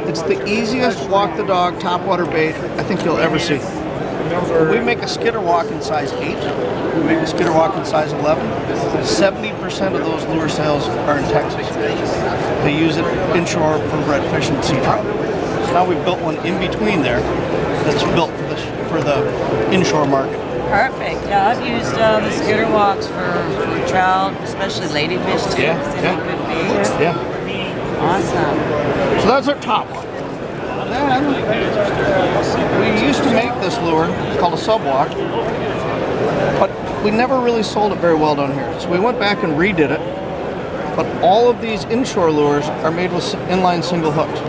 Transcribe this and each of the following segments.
It's the easiest walk the dog topwater bait I think you'll ever see. We make a skidder walk in size 8. We make a skidder walk in size 11. 70% of those lure sales are in Texas. They use it inshore for redfish and sea trout. So now we've built one in between there that's built for the inshore market. Perfect. Yeah, I've used the skidder walks for trout, especially ladyfish too. Yeah. Awesome. So that's our top one. Then we used to make this lure. It's called a subwalk, but we never really sold it very well down here. So we went back and redid it. But all of these inshore lures are made with inline single hooks.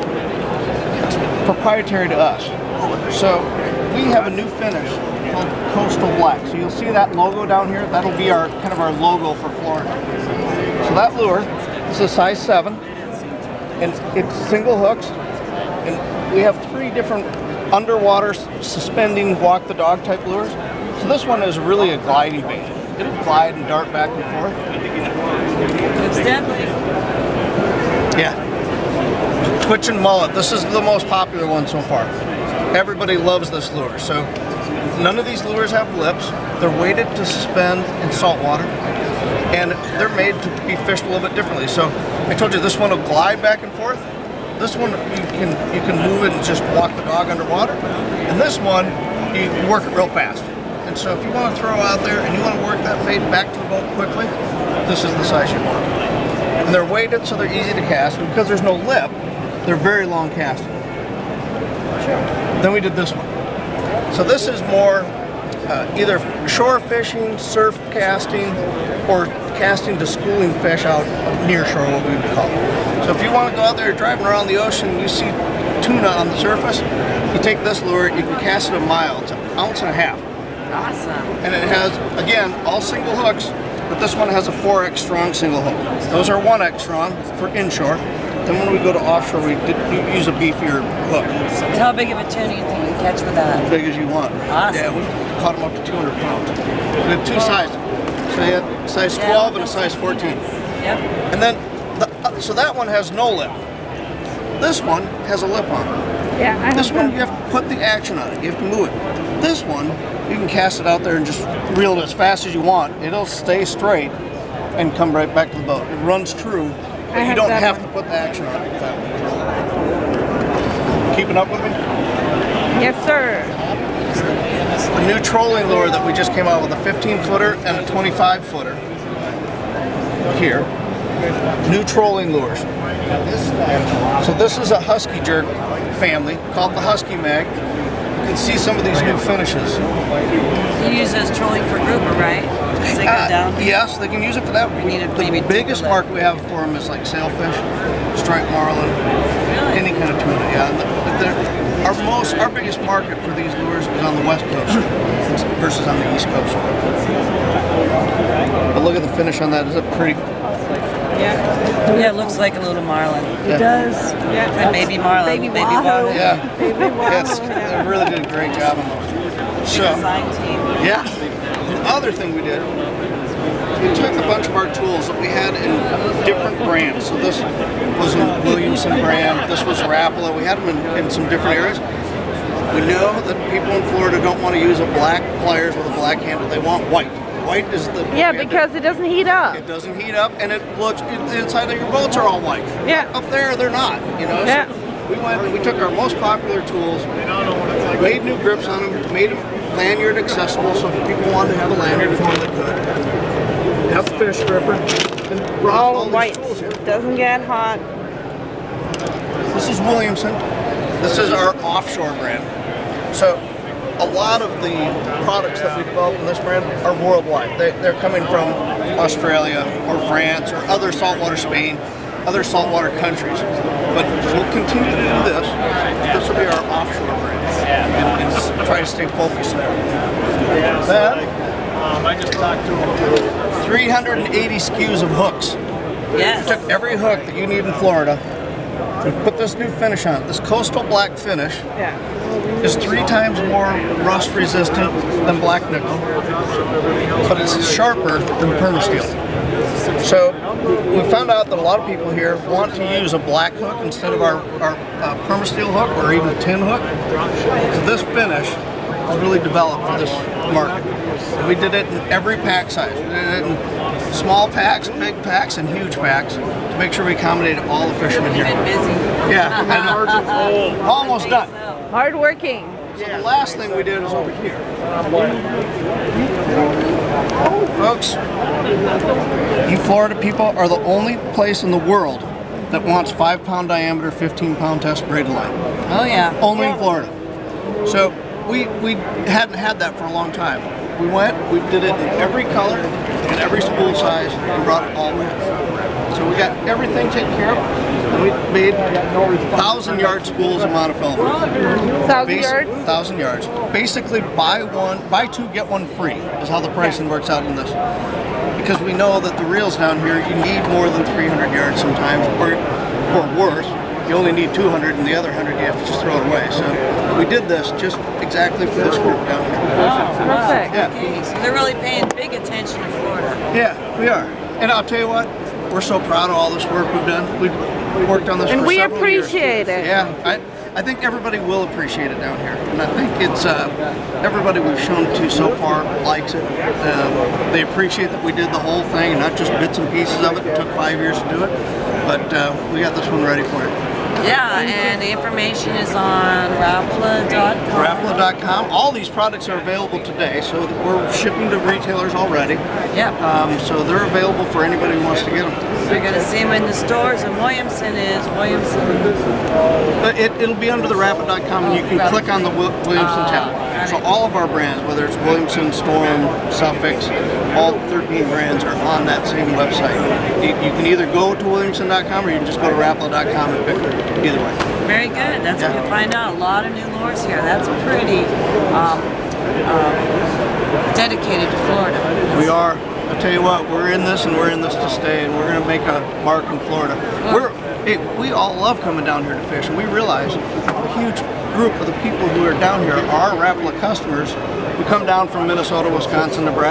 It's proprietary to us. So we have a new finish called Coastal Black. So you'll see that logo down here. That'll be our kind of our logo for Florida. So that lure is a size 7, and it's single hooks. And we have 3 different underwater suspending walk the dog type lures. So this one is really a gliding bait. It'll glide and dart back and forth. It's definitely. Yeah. Twitch and mullet. This is the most popular one so far. Everybody loves this lure. So none of these lures have lips. They're weighted to suspend in salt water, and they're made to be fished a little bit differently. So I told you this one will glide back and forth. This one you can move it and just walk the dog underwater, and this one you work it real fast. And so if you want to throw out there and you want to work that bait back to the boat quickly, this is the size you want. And they're weighted so they're easy to cast, and because there's no lip, they're very long casting. Then we did this one. So this is more either shore fishing, surf casting, or casting to schooling fish out near shore, what we would call it. So if you want to go out there driving around the ocean, you see tuna on the surface, you take this lure, you can cast it a mile. It's 1.5 ounces. Awesome. And it has, again, all single hooks, but this one has a 4X strong single hook. Those are 1X strong for inshore. Then when we go to offshore, we use a beefier hook. How big of a tuna do you think you can catch with that? As big as you want. Awesome. Yeah, we caught them up to 200 pounds. We have 2 sizes. So you have size 12 and a size 14. Yep. And then, so that one has no lip. This one has a lip on it. Yeah, this one, you have to put the action on it. You have to move it. This one, you can cast it out there and just reel it as fast as you want. It'll stay straight and come right back to the boat. It runs true, but you don't have to put the action on it. Keeping up with me? Yes, sir. A new trolling lure that we just came out with, a 15-footer and a 25-footer. Here. New trolling lures. So this is a husky jerk family called the Husky Mag. You can see some of these new finishes. You use this trolling for grouper, right? They go down? Yes, they can use it for that. The biggest market we have for them is like sailfish, striped marlin, any kind of tuna. Yeah, our biggest market for these lures is on the west coast versus on the east coast. But look at the finish on that. Is it pretty? Yeah, it looks like a little marlin. It does. Yeah. And baby marlin. Baby wahoo. Yeah. Baby wahoo. Yes, they really did a great job on those. So, Design team. yeah. The other thing we did, we took a bunch of our tools that we had in different brands. So this was a Williamson brand. This was Rapala. We had them in some different areas. We know that people in Florida don't want to use a black pliers with a black handle. They want white. White is the... Yeah, because it doesn't heat up. It doesn't heat up, and it looks... The inside of your boats are all white. Yeah. Up there, they're not, you know? Yeah. So we went and we took our most popular tools, made new grips on them, made them lanyard accessible, so if people wanted to have a lanyard for them, they could. Have a fish gripper. And All white. Doesn't get hot. This is Williamson. This is our offshore brand. So a lot of the products that we develop in this brand are worldwide. They're coming from Australia or France or other saltwater Spain, other saltwater countries. But we'll continue to do this. This will be our offshore brand and try to stay focused there. Then, I just talked to him. 380 SKUs of hooks. Yes. We took every hook that you need in Florida. We put this new finish on it, this Coastal Black finish. Yeah. is 3 times more rust resistant than black nickel, but it's sharper than permasteel. So we found out that a lot of people here want to use a black hook instead of our permasteel hook or even tin hook. So this finish is really developed for this market. And we did it in every pack size. We did it in small packs, big packs, and huge packs to make sure we accommodated all the fishermen here. You've been busy. Yeah, I know. Almost done. Hard working. So the last thing we did is over here. Folks, you Florida people are the only place in the world that wants 5-pound diameter, 15-pound test braided line. Oh yeah. Only in Florida. So we hadn't had that for a long time. We did it in every color and every spool size and brought it all in. So we got everything taken care of, and we made 1,000-yard spools of monofilament. 1,000 yards? 1,000 yards. Basically, buy 2, get 1 free is how the pricing works out in this. Because we know that the reels down here, you need more than 300 yards sometimes, or worse. You only need 200, and the other 100 you have to just throw it away. So we did this just exactly for this group down here. Oh, Perfect. wow. Okay, so they're really paying big attention to Florida. Yeah, we are. And I'll tell you what, we're so proud of all this work we've done. We've worked on this And for we several years. appreciate it. Yeah, I think everybody will appreciate it down here. And I think it's everybody we've shown it to so far likes it. They appreciate that we did the whole thing, not just bits and pieces of it. It took 5 years to do it. But we got this one ready for you. Yeah, and the information is on rapala.com. Rapala.com. All these products are available today, so we're shipping to retailers already. Yep. So they're available for anybody who wants to get them. You're going to see them in the stores, and Williamson is Williamson. It'll be under the Rapala.com, and you can click on the Williamson tab. So all of our brands, whether it's Williamson, Storm, Suffix, all 13 brands are on that same website. You can either go to Williamson.com or you can just go to Rapala.com and pick them. Either way. Very good. That's what you'll find out. A lot of new lures here. That's pretty dedicated to Florida. We are. I'll tell you what, we're in this and we're in this to stay, and we're going to make a mark in Florida. We all love coming down here to fish, and we realize a huge group of the people who are down here are Rapala customers who come down from Minnesota, Wisconsin, Nebraska.